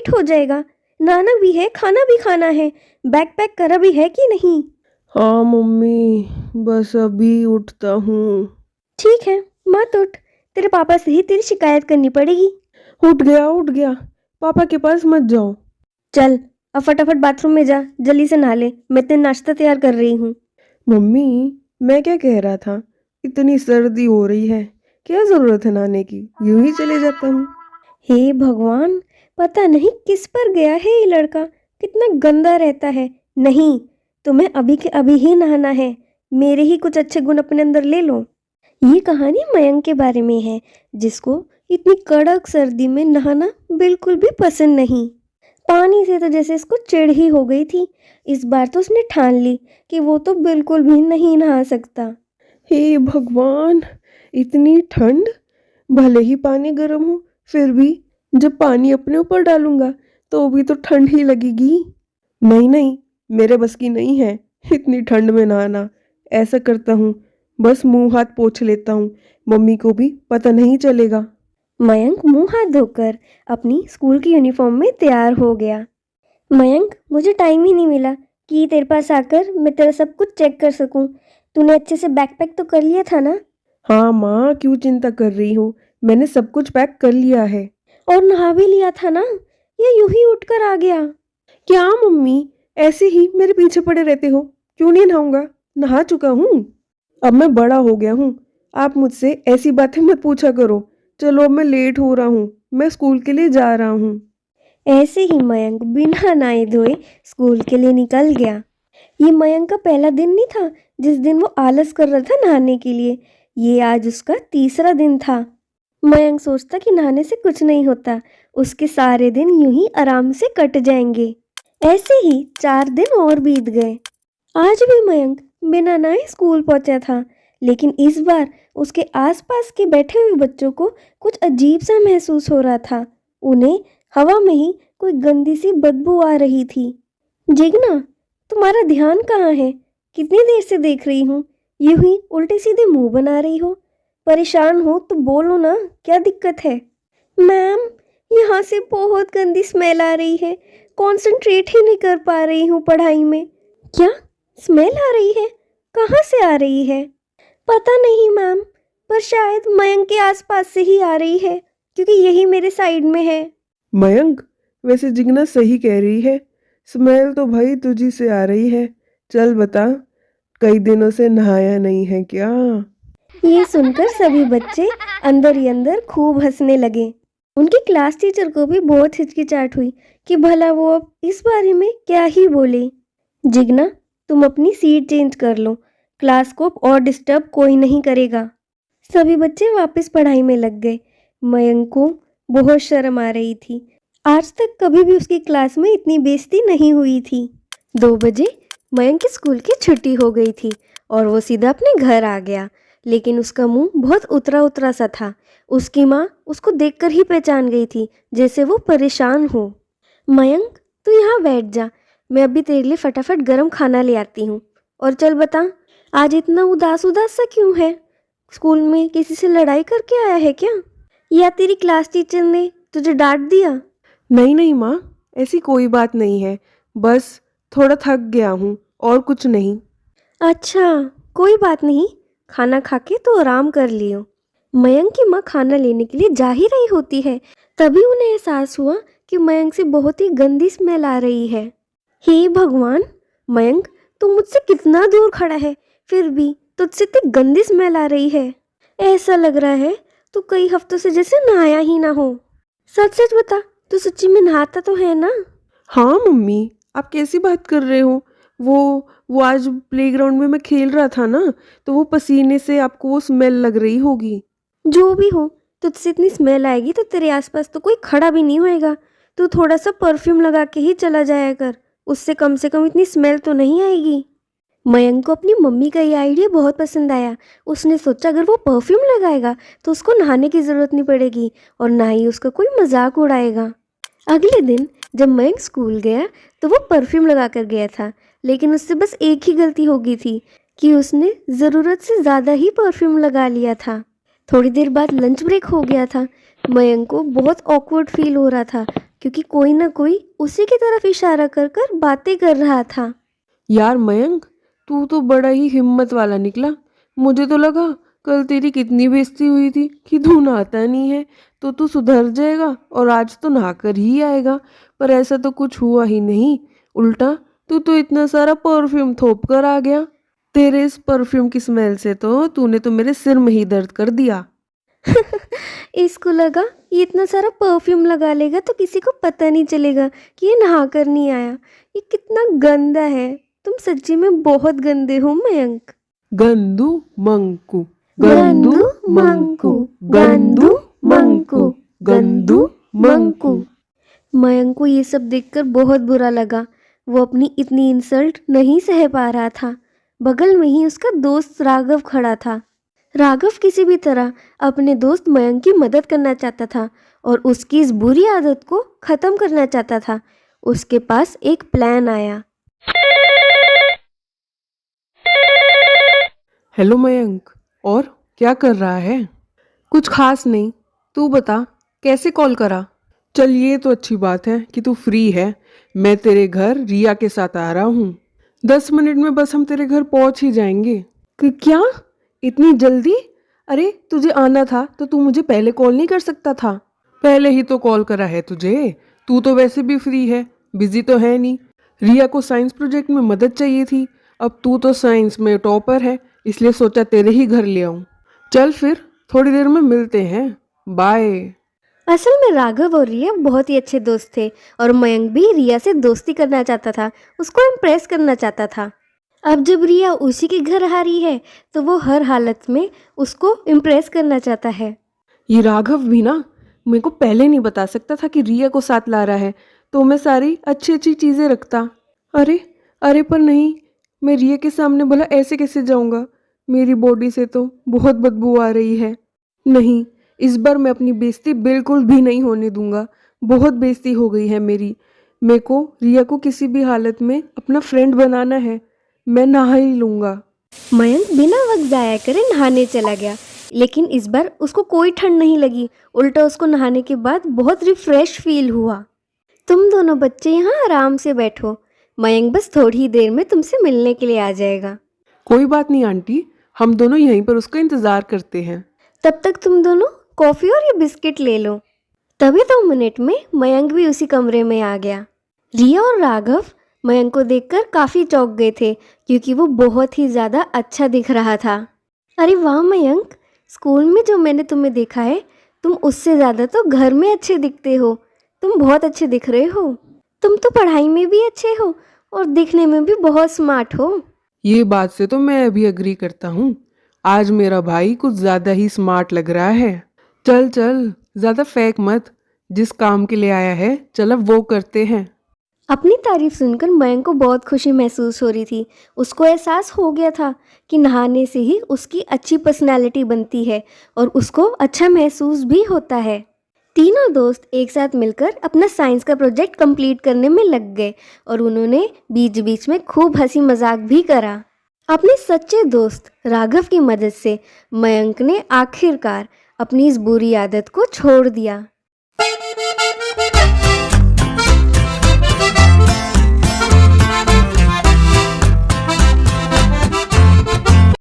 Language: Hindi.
लेट हो जाएगा। नहाना भी है, खाना भी खाना है। बैग पैक करा भी है कि नहीं? हाँ मम्मी, बस अभी उठता हूँ। ठीक है, मत उठ। तेरे पापा से ही तेरी शिकायत करनी पड़ेगी। उठ गया उठ गया, पापा के पास मत जाओ। चल, अब फटाफट बाथरूम में जा, जल्दी से नहा ले। मैं तेरा नाश्ता तैयार कर रही हूँ। मम्मी, मैं क्या कह रहा था, इतनी सर्दी हो रही है, क्या जरूरत है नहाने की, यूं ही चले जाता हूँ। हे भगवान, पता नहीं किस पर गया है ये लड़का। कितना गंदा रहता है। नहीं, तुम्हें अभी के अभी ही नहाना है। मेरे ही कुछ अच्छे गुण अपने अंदर ले लो। ये कहानी मयंक के बारे में है, जिसको इतनी कड़क सर्दी में नहाना बिल्कुल भी पसंद नहीं। पानी से तो जैसे इसको चिढ़ ही हो गई थी। इस बार तो उसने ठान ली कि वो तो बिल्कुल भी नहीं नहा सकता। हे भगवान, इतनी ठंड। भले ही पानी गर्म हो, फिर भी जब पानी अपने ऊपर डालूंगा तो भी तो ठंड ही लगेगी। नहीं नहीं, मेरे बस की नहीं है इतनी ठंड में नहाना। ऐसा करता हूँ, बस मुंह हाथ पोंछ लेता हूँ, मम्मी को भी पता नहीं चलेगा। मयंक मुंह हाथ धोकर अपनी स्कूल की यूनिफॉर्म में तैयार हो गया। मयंक, मुझे टाइम ही नहीं मिला कि तेरे पास आकर मैं तेरा सब कुछ चेक कर सकूं। तूने अच्छे से बैकपैक तो कर लिया था ना? हाँ माँ, क्यों चिंता कर रही हो, मैंने सब कुछ पैक कर लिया है। और नहा भी लिया था ना? या यूं ही उठकर आ गया? क्या मम्मी, ऐसे ही मेरे पीछे पड़े रहते हो? क्यों नहीं नहाऊंगा, नहा चुका हूँ। अब मैं बड़ा हो गया हूँ, आप मुझसे ऐसी बातें मत पूछा करो। चलो, अब मैं लेट हो रहा हूँ, मैं स्कूल के लिए जा रहा हूँ। ऐसे ही मयंक बिना नहाए धोए स्कूल के लिए निकल गया। ये मयंक का पहला दिन नहीं था जिस दिन वो आलस कर रहा था नहाने के लिए। ये आज उसका तीसरा दिन था। मयंक सोचता कि नहाने से कुछ नहीं होता, उसके सारे दिन यूं ही आराम से कट जाएंगे। ऐसे ही 4 दिन और बीत गए। आज भी मयंक बिना नहाए स्कूल पहुंचा था, लेकिन इस बार उसके आसपास के बैठे हुए बच्चों को कुछ अजीब सा महसूस हो रहा था। उन्हें हवा में ही कोई गंदी सी बदबू आ रही थी। जिगना, तुम्हारा ध्यान कहाँ है? कितनी देर से देख रही हूँ, यूं ही उल्टे सीधे मुंह बना रही हो। परेशान हो तो बोलो ना, क्या दिक्कत है? मैम, यहाँ से बहुत गंदी स्मेल आ रही है। कंसंट्रेट ही नहीं कर पा रही हूँ पढ़ाई में। क्या स्मेल आ रही है? कहाँ से आ रही है? पता नहीं मैम, पर शायद मयंक के आसपास से ही आ रही है, क्योंकि यही मेरे साइड में है। मयंक, वैसे जिगना सही कह रही है, स्मेल तो भाई तुझी से आ रही है। चल बता, कई दिनों से नहाया नहीं है क्या? ये सुनकर सभी बच्चे अंदर ही अंदर खूब हंसने लगे। उनकी क्लास टीचर को भी बहुत हिचकिचाहट हुई कि भला वो अब इस बारे में क्या ही बोले। जिगना, तुम अपनी सीट चेंज कर लो। क्लास को और डिस्टर्ब कोई नहीं करेगा। सभी बच्चे वापस पढ़ाई में लग गए। मयंक को बहुत शर्म आ रही थी। आज तक कभी भी उसकी क्लास में इतनी बेइज्जती नहीं हुई थी। 2 बजे मयंक की स्कूल की छुट्टी हो गई थी और वो सीधा अपने घर आ गया। लेकिन उसका मुंह बहुत उतरा उतरा सा था। उसकी माँ उसको देखकर ही पहचान गई थी, जैसे वो परेशान हो। मयंक, तू यहाँ बैठ जा, मैं अभी तेरे लिए फटाफट गरम खाना ले आती हूँ। और चल बता, आज इतना उदास उदास सा क्यों है? स्कूल में किसी से लड़ाई करके आया है क्या? या तेरी क्लास टीचर ने तुझे डांट दिया? नहीं नहीं माँ, ऐसी कोई बात नहीं है, बस थोड़ा थक गया हूँ, और कुछ नहीं। अच्छा, कोई बात नहीं, खाना खा के तो आराम कर लियो। मयंक की माँ खाना लेने के लिए जा ही रही होती है, तभी उन्हें एहसास हुआ कि मयंक से बहुत ही गंदी स्मेल आ रही है। हे भगवान, मयंक तू मुझसे कितना दूर खड़ा है, फिर भी तुझसे इतनी गंदी स्मेल आ रही है। ऐसा लग रहा है तू कई हफ्तों से जैसे नहाया ही ना हो। सच सच बता, तू सच्ची में नहाता तो है ना? हाँ मम्मी, आप कैसी बात कर रहे हो? वो आज प्लेग्राउंड में मैं खेल रहा था ना, तो वो पसीने से आपको वो स्मेल लग रही होगी। जो भी हो, तुझसे इतनी स्मेल आएगी तो तेरे आसपास तो कोई खड़ा भी नहीं होएगा। तू थोड़ा सा परफ्यूम लगा के ही चला जाया कर, उससे कम से कम इतनी स्मेल तो नहीं आएगी। मयंक को अपनी मम्मी का ये आइडिया बहुत पसंद आया। उसने सोचा अगर वो परफ्यूम लगाएगा तो उसको नहाने की ज़रूरत नहीं पड़ेगी और ना ही उसका कोई मजाक उड़ाएगा। अगले दिन जब मयंक स्कूल गया तो वो परफ्यूम लगा कर गया था, लेकिन उससे बस एक ही गलती हो गई थी कि उसने ज़रूरत से ज़्यादा ही परफ्यूम लगा लिया था। थोड़ी देर बाद लंच ब्रेक हो गया था। मयंक को बहुत ऑकवर्ड फील हो रहा था, क्योंकि कोई ना कोई उसी की तरफ इशारा कर कर बातें कर रहा था। यार मयंक, तू तो बड़ा ही हिम्मत वाला निकला। मुझे तो लगा कल तेरी कितनी बेइज्जती हुई थी कि तू नहाता नहीं है, तो तू सुधर जाएगा और आज तो नहा कर ही आएगा। पर ऐसा तो कुछ हुआ ही नहीं। उल्टा तू तो इतना सारा परफ्यूम थोप कर आ गया। तेरे इस परफ्यूम की स्मेल से तो तूने तो मेरे सिर में ही दर्द कर दिया। इसको लगा ये इतना सारा परफ्यूम लगा लेगा तो किसी को पता नहीं चलेगा कि ये नहा कर नहीं आया। ये कितना गंदा है। तुम सच्ची में बहुत गंदे हो मयंक। गंदू मंकू, गंदू मंकू, गंदू मंकू, गंदू मंकू। मयंक को ये सब देखकर बहुत बुरा लगा। वो अपनी इतनी इंसल्ट नहीं सह पा रहा था। बगल में ही उसका दोस्त राघव खड़ा था। राघव किसी भी तरह अपने दोस्त मयंक की मदद करना चाहता था और उसकी इस बुरी आदत को ख़त्म करना चाहता था। उसके पास एक प्लान आया। हेलो मयंक, और क्या कर रहा है? कुछ खास नहीं, तू बता कैसे कॉल करा? चल ये तो अच्छी बात है कि तू फ्री है। मैं तेरे घर रिया के साथ आ रहा हूँ। 10 मिनट में बस हम तेरे घर पहुँच ही जाएंगे। क्या इतनी जल्दी? अरे तुझे आना था तो तू मुझे पहले कॉल नहीं कर सकता था? पहले ही तो कॉल करा है तुझे। तू तो वैसे भी फ्री है, बिजी तो है नहीं। रिया को साइंस प्रोजेक्ट में मदद चाहिए थी। अब तू तो साइंस में टॉपर है, इसलिए सोचा तेरे ही घर ले आऊं। चल फिर थोड़ी देर में मिलते हैं। बाय। असल में राघव और रिया बहुत ही अच्छे दोस्त थे और मयंक भी रिया से दोस्ती करना चाहता था, उसको इम्प्रेस करना चाहता था। अब जब रिया उसी के घर आ रही है तो वो हर हालत में उसको इम्प्रेस करना चाहता है। ये राघव भी ना मेरे को पहले नहीं बता सकता था कि रिया को साथ ला रहा है, तो मैं सारी अच्छी अच्छी चीज़ें रखता। अरे अरे पर नहीं, मैं रिया के सामने भला ऐसे कैसे जाऊंगा? मेरी बॉडी से तो बहुत बदबू आ रही है। नहीं, इस बार मैं अपनी बेइज्जती बिल्कुल भी नहीं होने दूंगा। बहुत बेइज्जती हो गई है मेरी। मेरे को रिया को किसी भी हालत में अपना फ्रेंड बनाना है। मैं नहा ही लूंगा। मयंक बिना वक्त जाया करे नहाने चला गया, लेकिन इस बार उसको कोई ठंड नहीं लगी। उल्टा उसको नहाने के बाद बहुत रिफ्रेश फील हुआ। तुम दोनों बच्चे यहाँ आराम से बैठो, मयंक बस थोड़ी ही देर में तुमसे मिलने के लिए आ जाएगा। कोई बात नहीं आंटी, हम दोनों यहीं पर उसका इंतजार करते हैं। तब तक तुम दोनों कॉफ़ी और ये बिस्किट ले लो। तभी 2 मिनट में मयंक भी उसी कमरे में आ गया। रिया और राघव मयंक को देखकर काफ़ी चौंक गए थे क्योंकि वो बहुत ही ज़्यादा अच्छा दिख रहा था। अरे वाह मयंक, स्कूल में जो मैंने तुम्हें देखा है, तुम उससे ज़्यादा तो घर में अच्छे दिखते हो। तुम बहुत अच्छे दिख रहे हो। तुम तो पढ़ाई में भी अच्छे हो और दिखने में भी बहुत स्मार्ट हो। ये बात से तो मैं भी अग्री करता हूँ। आज मेरा भाई कुछ ज़्यादा ही स्मार्ट लग रहा है। चल चल, ज़्यादा फेंक मत। जिस काम के लिए आया है चल अब वो करते हैं। अपनी तारीफ सुनकर मयंक को बहुत खुशी महसूस हो रही थी। उसको एहसास हो गया था कि नहाने से ही उसकी अच्छी पर्सनैलिटी बनती है और उसको अच्छा महसूस भी होता है। तीनों दोस्त एक साथ मिलकर अपना साइंस का प्रोजेक्ट कंप्लीट करने में लग गए और उन्होंने बीच बीच में खूब हंसी मजाक भी करा। अपने सच्चे दोस्त राघव की मदद से मयंक ने आखिरकार अपनी इस बुरी आदत को छोड़ दिया।